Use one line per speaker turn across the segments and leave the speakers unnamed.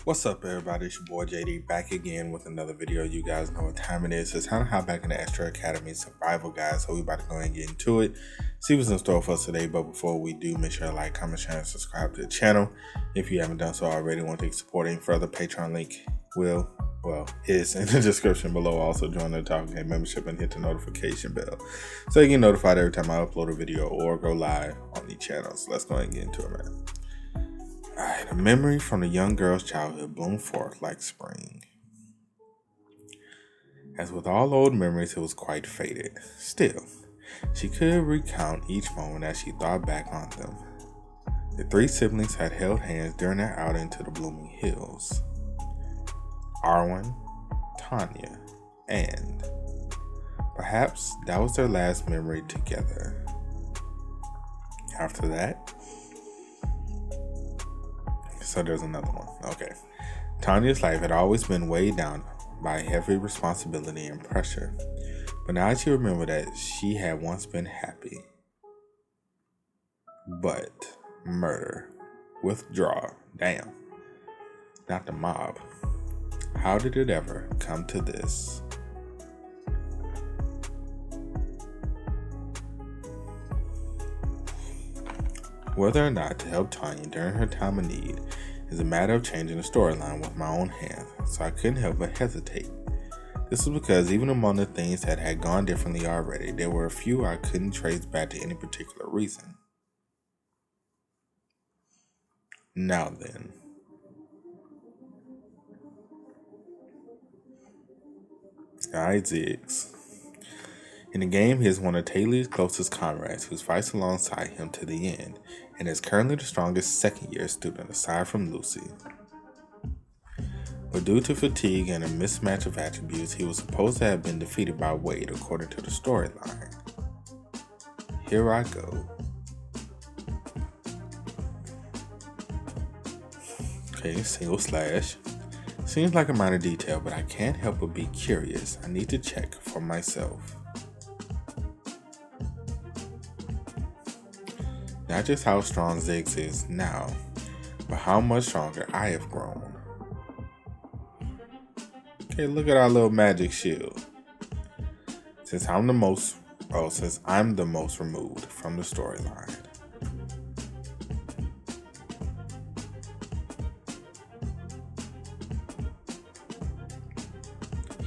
What's up, everybody? It's your boy JD back again with another video. You guys know what time it is. It's time to hop back into Extra Academy Survival, guys. So we about to go ahead and get into it. See what's in store for us today. But before we do, make sure to like, comment, share, and subscribe to the channel. If you haven't done so already, want to support any further, Patreon link is in the description below. Also join the TheOtakuFix membership and hit the notification bell so you get notified every time I upload a video or go live on the channels. Let's go ahead and get into it, man. Alright, a memory from the young girl's childhood bloomed forth like spring. As with all old memories, it was quite faded. Still, she could recount each moment as she thought back on them. The three siblings had held hands during their outing to the blooming hills. Arwen, Tanya, and perhaps that was their last memory together. After that, so there's another one. Okay. Tanya's life had always been weighed down by heavy responsibility and pressure. But now she remembered that she had once been happy. But murder. Withdraw. Damn. Not the mob. How did it ever come to this? Whether or not to help Tanya during her time of need is a matter of changing the storyline with my own hands, so I couldn't help but hesitate. This was because even among the things that had gone differently already, there were a few I couldn't trace back to any particular reason. Now then. Alright, Ziggs. In the game, he is one of Taylor's closest comrades who fights alongside him to the end, and is currently the strongest second-year student aside from Lucy. But due to fatigue and a mismatch of attributes, he was supposed to have been defeated by Wade according to the storyline. Here I go. Okay, single slash. Seems like a minor detail, but I can't help but be curious. I need to check for myself. Not just how strong Ziggs is now, but how much stronger I have grown. Okay, look at our little magic shield. Since I'm the most removed from the storyline.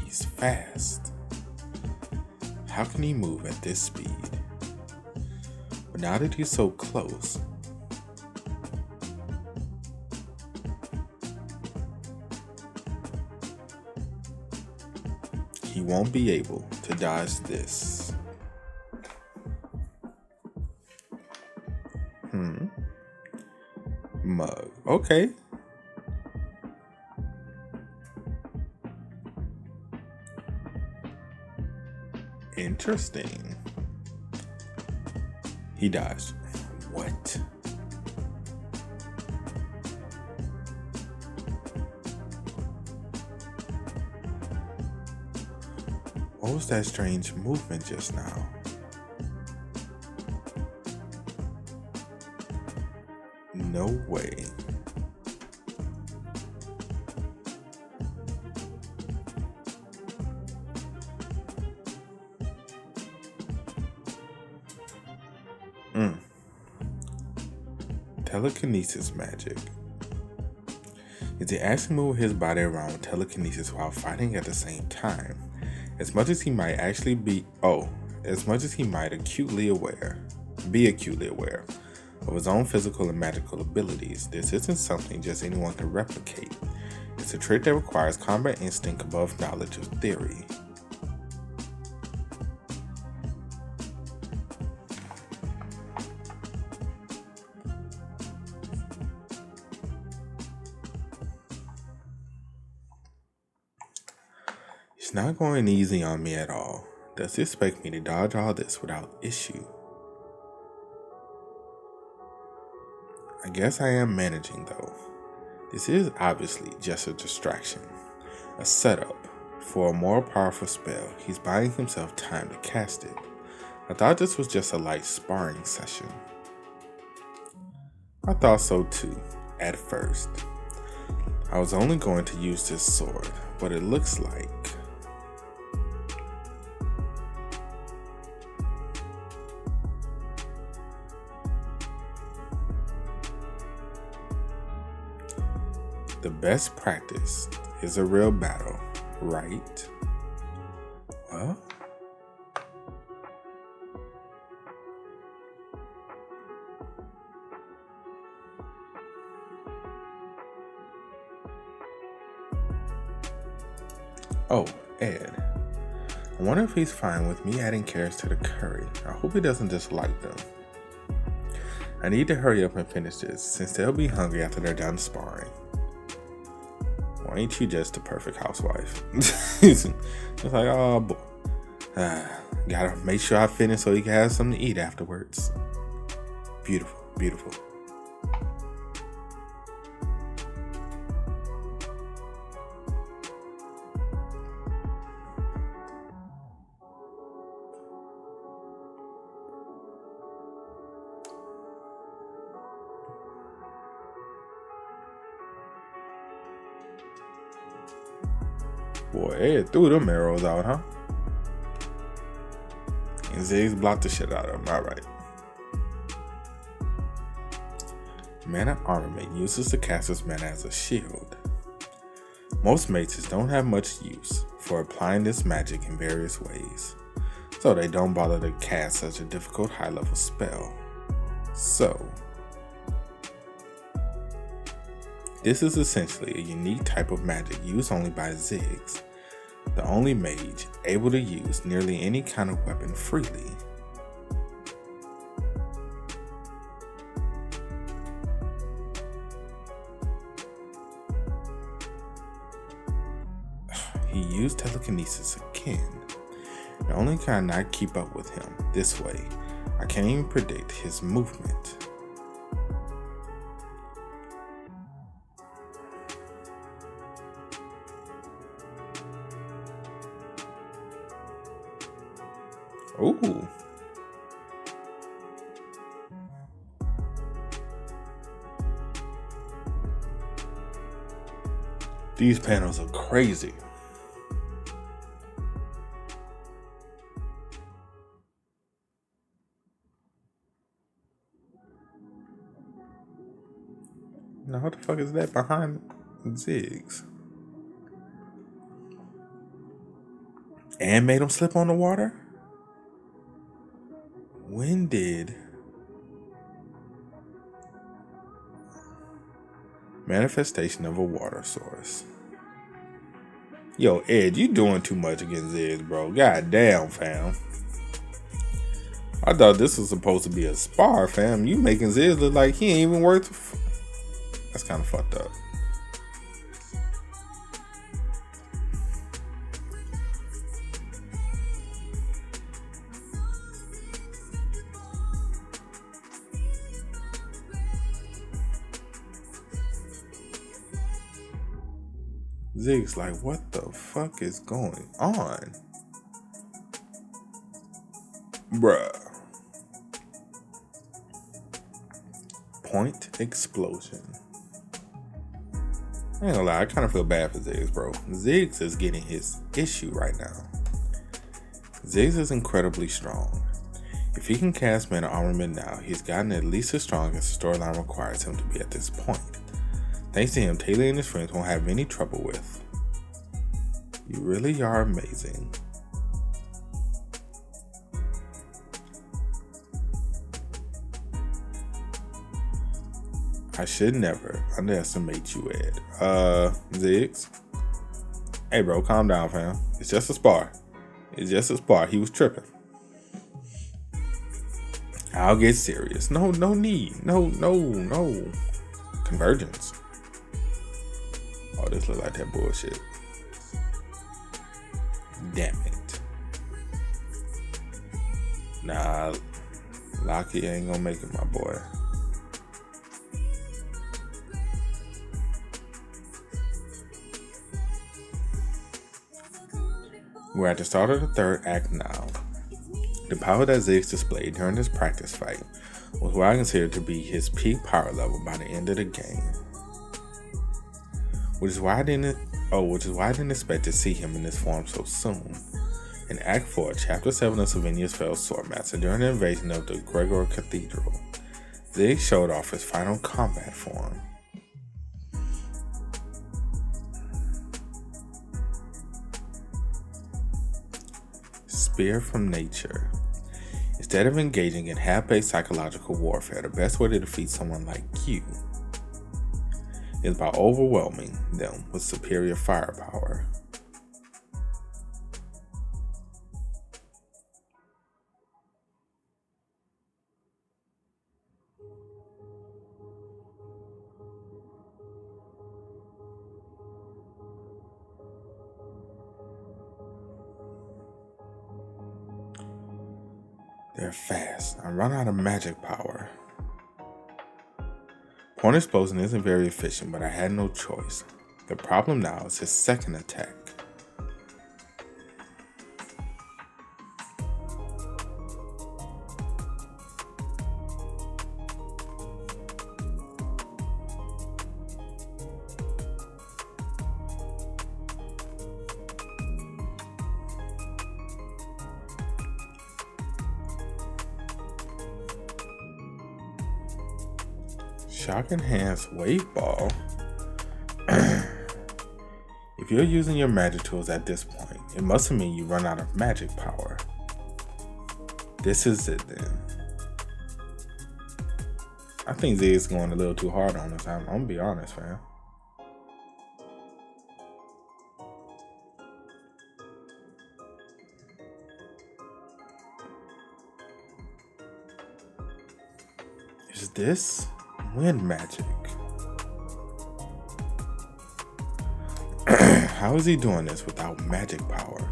He's fast. How can he move at this speed? But now that he's so close, he won't be able to dodge this. Mug. Okay. Interesting. He dodged. What? What was that strange movement just now? No way. Telekinesis magic. Is he actually moving his body around with telekinesis while fighting at the same time? As much as he might acutely aware of his own physical and magical abilities, this isn't something just anyone can replicate. It's a trait that requires combat instinct above knowledge of theory. He's not going easy on me at all. Does he expect me to dodge all this without issue? I guess I am managing though. This is obviously just a distraction, a setup for a more powerful spell. He's buying himself time to cast it. I thought this was just a light sparring session. I thought so too, at first. I was only going to use this sword, but it looks like the best practice is a real battle, right? Well, oh, Ed. I wonder if he's fine with me adding carrots to the curry. I hope he doesn't dislike them. I need to hurry up and finish this, since they'll be hungry after they're done sparring. Why ain't you just the perfect housewife? It's like, oh boy. Gotta make sure I finish so he can have something to eat afterwards. Beautiful, beautiful. Boy, Ed threw them arrows out, huh? And Ziggs blocked the shit out of them. Alright. Mana Armament uses the caster's mana as a shield. Most mages don't have much use for applying this magic in various ways, so they don't bother to cast such a difficult high-level spell. So, this is essentially a unique type of magic used only by Ziggs, the only mage able to use nearly any kind of weapon freely. He used telekinesis again. The only kind I keep up with him this way, I can't even predict his movement. Ooh. These panels are crazy. Now what the fuck is that behind Ziggs? And made him slip on the water? When did manifestation of a water source? Yo, Ed, you doing too much against Ziggs, bro. God damn, fam. I thought this was supposed to be a spar, fam. You making Ziggs look like he ain't even worth. That's kind of fucked up. Ziggs like, what the fuck is going on? Bruh. Point explosion. I ain't gonna lie, I kind of feel bad for Ziggs, bro. Ziggs is getting his issue right now. Ziggs is incredibly strong. If he can cast Mana Armament now, he's gotten at least as strong as the storyline requires him to be at this point. Thanks to him, Taylor and his friends won't have any trouble with. You really are amazing. I should never underestimate you, Ed. Ziggs? Hey, bro, calm down, fam. It's just a spar. It's just a spar. He was tripping. I'll get serious. No need. No. Convergence. Oh, this look like that bullshit. Damn it. Nah, Locky ain't gonna make it, my boy. We're at the start of the third act now. The power that Ziggs displayed during this practice fight was what I consider to be his peak power level by the end of the game. which is why I didn't expect to see him in this form so soon. In Act 4, Chapter 7 of Sylvania's Fell Swordmaster, during the invasion of the Gregor Cathedral, Zig showed off his final combat form. Spear from Nature. Instead of engaging in half-baked psychological warfare, the best way to defeat someone like you is by overwhelming them with superior firepower. They're fast. I run out of magic power. Point explosion isn't very efficient, but I had no choice. The problem now is his second attack. Shock Enhanced Wave Ball. If you're using your magic tools at this point, it must mean you run out of magic power. This is it then. I think Z is going a little too hard on us. I'm gonna be honest, fam. Is this wind magic? How is he doing this without magic power?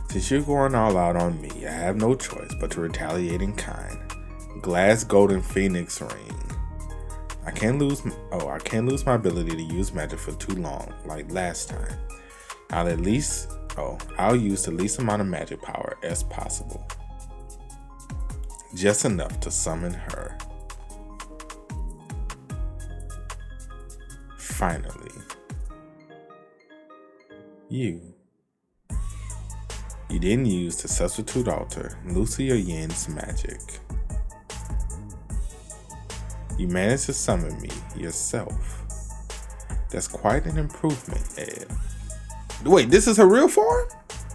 Since you're going all out on me, I have no choice but to retaliate in kind. Glass Golden Phoenix Ring. I can't lose my ability to use magic for too long, like last time. I'll use the least amount of magic power as possible. Just enough to summon her. Finally. You didn't use the substitute altar, Lucy or Yin's magic. You managed to summon me yourself. That's quite an improvement, Ed. Wait, this is her real form?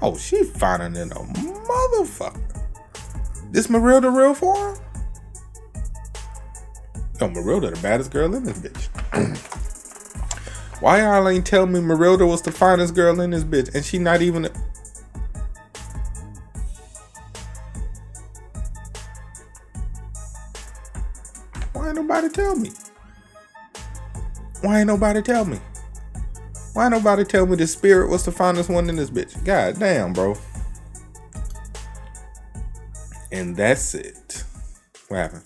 Oh, she finer than a motherfucker. This Marilda real form? Yo, Marilda the baddest girl in this bitch. Why y'all ain't tell me Marilda was the finest girl in this bitch and she not even Why ain't nobody tell me? Why ain't nobody tell me? Why ain't nobody tell me the spirit was the finest one in this bitch? God damn, bro. And that's it. What happened?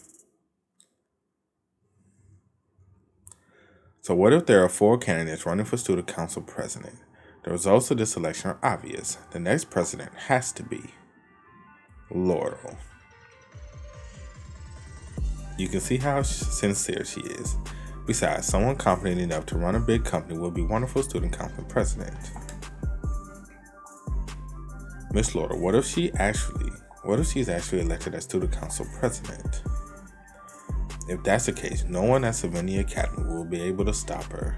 So what if there are 4 candidates running for student council president? The results of this election are obvious. The next president has to be Laurel. You can see how sincere she is. Besides, someone confident enough to run a big company will be wonderful student council president. Miss Laurel, what if she's actually elected as student council president? If that's the case, no one at Sylvania Academy will be able to stop her.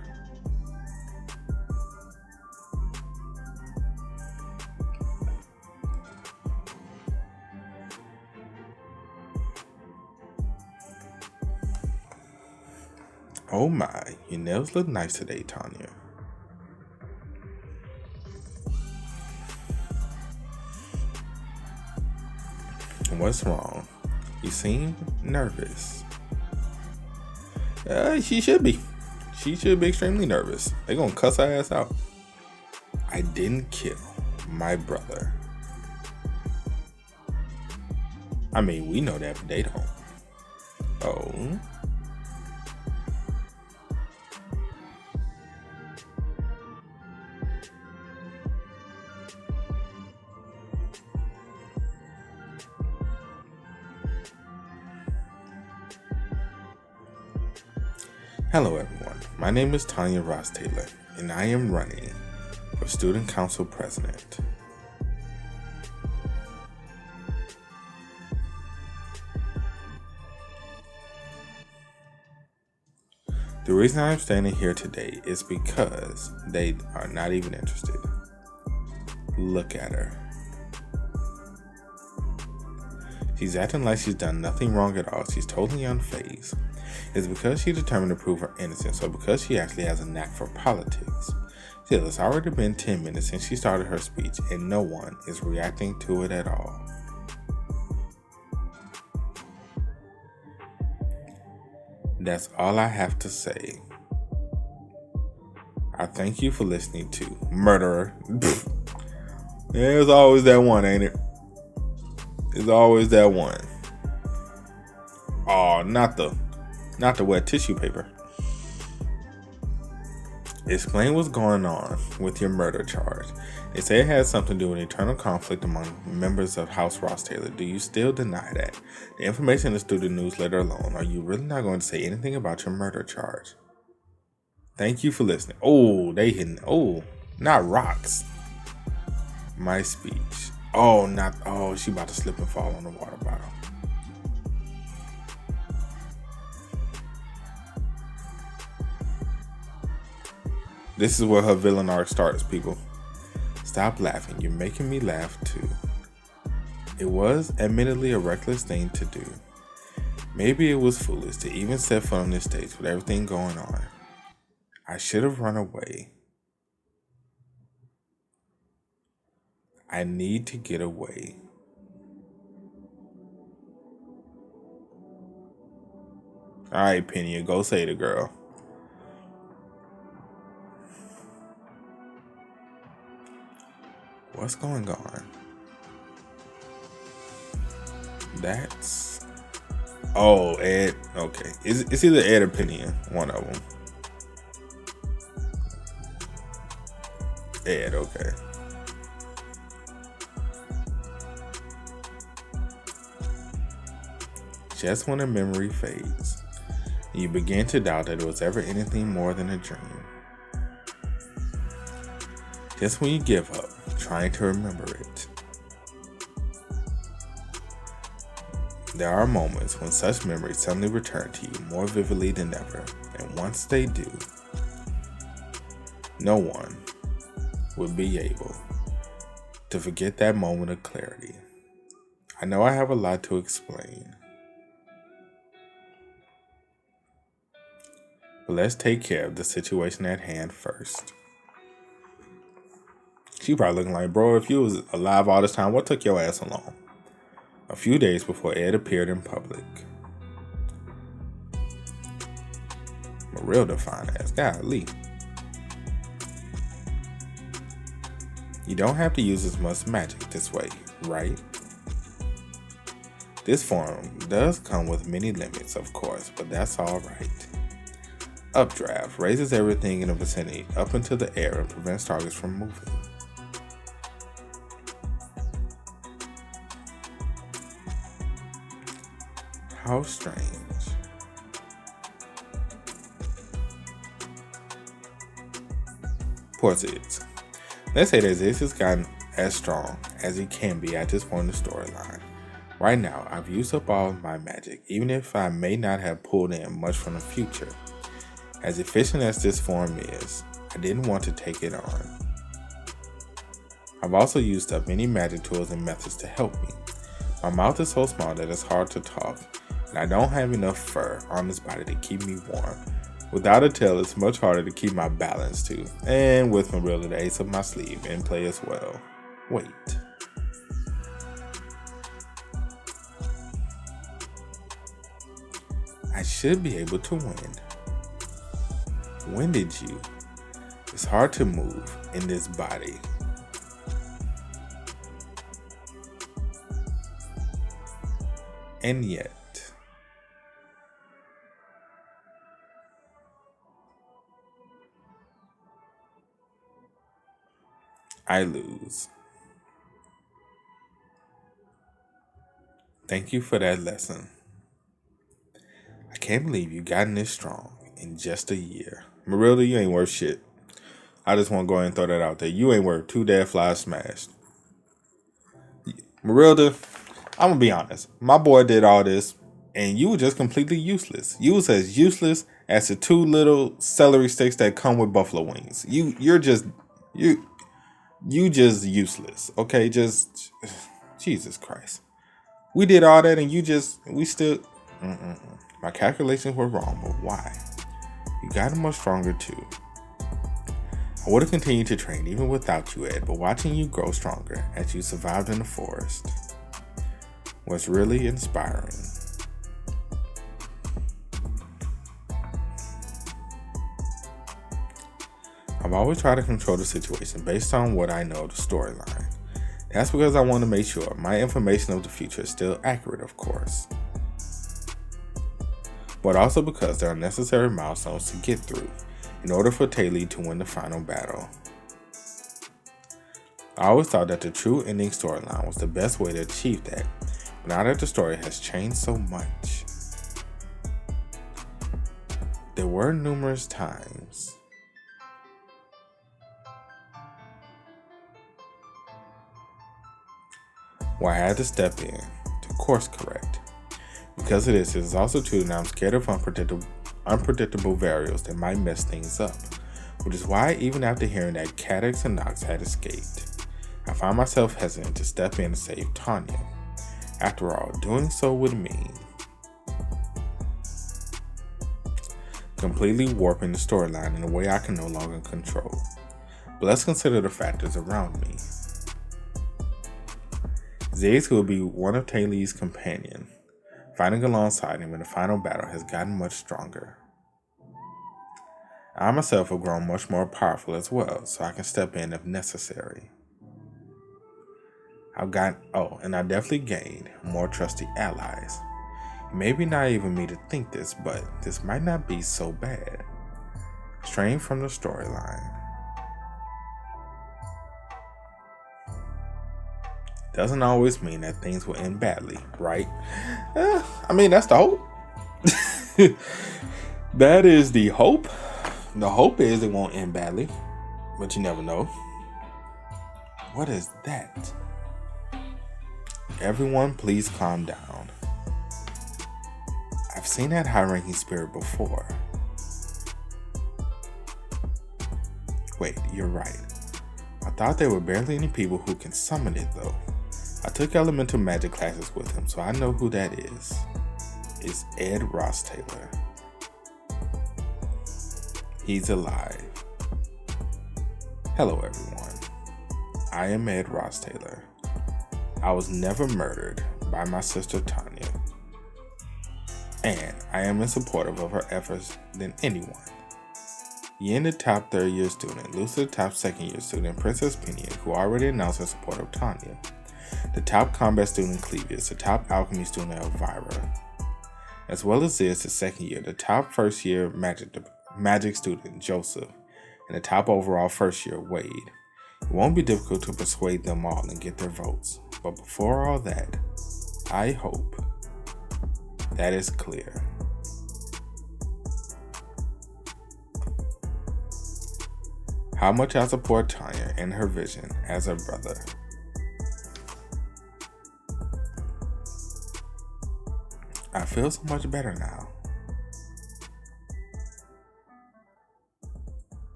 Oh my, your nails look nice today, Tanya. What's wrong? You seem nervous. She should be. She should be extremely nervous. They're gonna cuss her ass out. I didn't kill my brother. I mean, we know that, but they don't. Oh. Hello everyone, my name is Tanya Rothstaylor, and I am running for Student Council President. The reason I'm standing here today is because they are not even interested. Look at her. She's acting like she's done nothing wrong at all. She's totally unfazed. It's because she's determined to prove her innocence, or because she actually has a knack for politics. Still, it's already been 10 minutes since she started her speech, and no one is reacting to it at all. That's all I have to say. I thank you for listening to Murderer. There's always that one, ain't it? There's always that one. Oh, not the wet tissue paper. Explain what's going on with your murder charge. They say it has something to do with internal conflict among members of House Rothstaylor. Do you still deny that? The information is through the newsletter alone. Are you really not going to say anything about your murder charge? Thank you for listening. Oh, they hitting. Oh, not rocks. My speech. Oh, not. Oh, she about to slip and fall on the water bottle. This is where her villain arc starts, people. Stop laughing. You're making me laugh too. It was admittedly a reckless thing to do. Maybe it was foolish to even set foot on this stage with everything going on. I should have run away. I need to get away. Alright, Penny, go say the girl. What's going on? That's... Oh, Ed. Okay. It's either Ed or Penny. One of them. Ed, okay. Just when a memory fades, you begin to doubt that it was ever anything more than a dream. Just when you give up trying to remember it. There are moments when such memories suddenly return to you more vividly than ever, and once they do, no one would be able to forget that moment of clarity. I know I have a lot to explain, but let's take care of the situation at hand first. She probably looking like, bro, if you was alive all this time, what took your ass along? A few days before Ed appeared in public. A real defined ass. Golly. You don't have to use as much magic this way, right? This form does come with many limits, of course, but that's alright. Updraft raises everything in the vicinity up into the air and prevents targets from moving. How strange. Poor Ziggs. Let's say that Ziggs has gotten as strong as he can be at this point in the storyline. Right now, I've used up all of my magic, even if I may not have pulled in much from the future. As efficient as this form is, I didn't want to take it on. I've also used up many magic tools and methods to help me. My mouth is so small that it's hard to talk, and I don't have enough fur on this body to keep me warm. Without a tail, it's much harder to keep my balance too, and with Marilla the ace up my sleeve and play as well. Wait. I should be able to win. When did you? It's hard to move in this body. And yet, I lose. Thank you for that lesson. I can't believe you gotten this strong. in just a year. Marilda, you ain't worth shit. I just want to go ahead and throw that out there. You ain't worth 2 dead flies smashed. Marilda, I'm going to be honest. My boy did all this, and you were just completely useless. You was as useless as the 2 little celery sticks that come with buffalo wings. You're just useless. Okay, just Jesus Christ. We did all that, and we still. My calculations were wrong, but why? You got much stronger too. I would have continued to train even without you, Ed, but watching you grow stronger as you survived in the forest was really inspiring. I've always tried to control the situation based on what I know of the storyline. That's because I want to make sure my information of the future is still accurate, of course. But also because there are necessary milestones to get through in order for Taylor to win the final battle. I always thought that the true ending storyline was the best way to achieve that, but now that the story has changed so much. There were numerous times where I had to step in to course correct. Because of this, it is also true that I'm scared of unpredictable variables that might mess things up, which is why even after hearing that Cadix and Nox had escaped, I find myself hesitant to step in and save Tanya. After all, doing so would mean completely warping the storyline in a way I can no longer control. But let's consider the factors around me. Ziggs, who will be one of Taylor's companions, fighting alongside him in the final battle, has gotten much stronger. I myself have grown much more powerful as well, so I can step in if necessary. I definitely gained more trusty allies. It may be naive of me to think this, but this might not be so bad. Straying from the storyline doesn't always mean that things will end badly, right? That's the hope. That is the hope. The hope is it won't end badly, but you never know. What is that? Everyone, please calm down. I've seen that high-ranking spirit before. Wait, you're right. I thought there were barely any people who can summon it, though. I took elemental magic classes with him, so I know who that is. It's Ed Rothstaylor. He's alive. Hello, everyone. I am Ed Rothstaylor. I was never murdered by my sister Tanya, and I am in support of her efforts than anyone. Yin, the top third-year student, Lucy, the top second-year student, Princess Pinion, who already announced her support of Tanya, the top combat student Clevius, the top alchemy student Elvira, as well as this, the second year, the top first-year magic student Joseph, and the top overall first-year Wade. It won't be difficult to persuade them all and get their votes, but before all that, I hope that is clear. How much I support Tanya and her vision as a brother. I feel so much better now.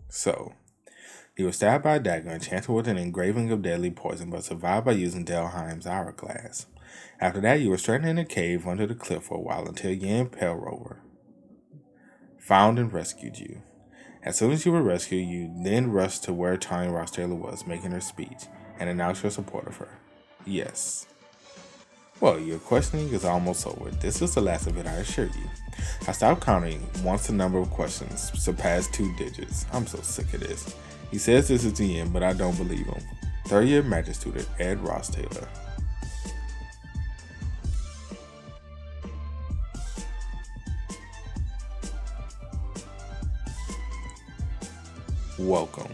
So, he was stabbed by a dagger and enchanted with an engraving of deadly poison, but survived by using Delheim's hourglass. After that, you were stranded in a cave under the cliff for a while until Yin Pale Rover found and rescued you. As soon as you were rescued, you then rushed to where Tanya Rothstaylor was, making her speech, and announced your support of her. Yes. Well, your questioning is almost over. This is the last of it, I assure you. I stopped counting once the number of questions surpassed 2 digits. I'm so sick of this. He says this is the end, but I don't believe him. Third-year magic student Ed Rothstaylor. Welcome.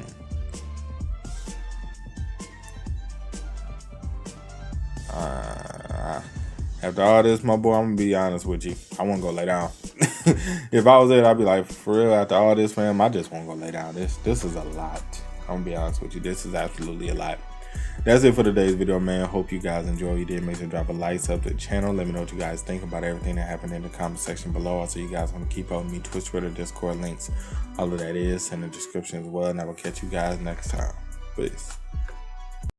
After all this, my boy, I'm gonna be honest with you. I wanna go lay down. If I was there, I'd be like, for real, after all this, fam, I just won't go lay down. This is a lot. I'm gonna be honest with you. This is absolutely a lot. That's it for today's video, man. Hope you guys enjoy. If you did, make sure to drop a like, sub to the channel. Let me know what you guys think about everything that happened in the comment section below. Also, you guys want to keep up with me, Twitch, Twitter, Discord links, all of that is in the description as well. And I will catch you guys next time. Peace.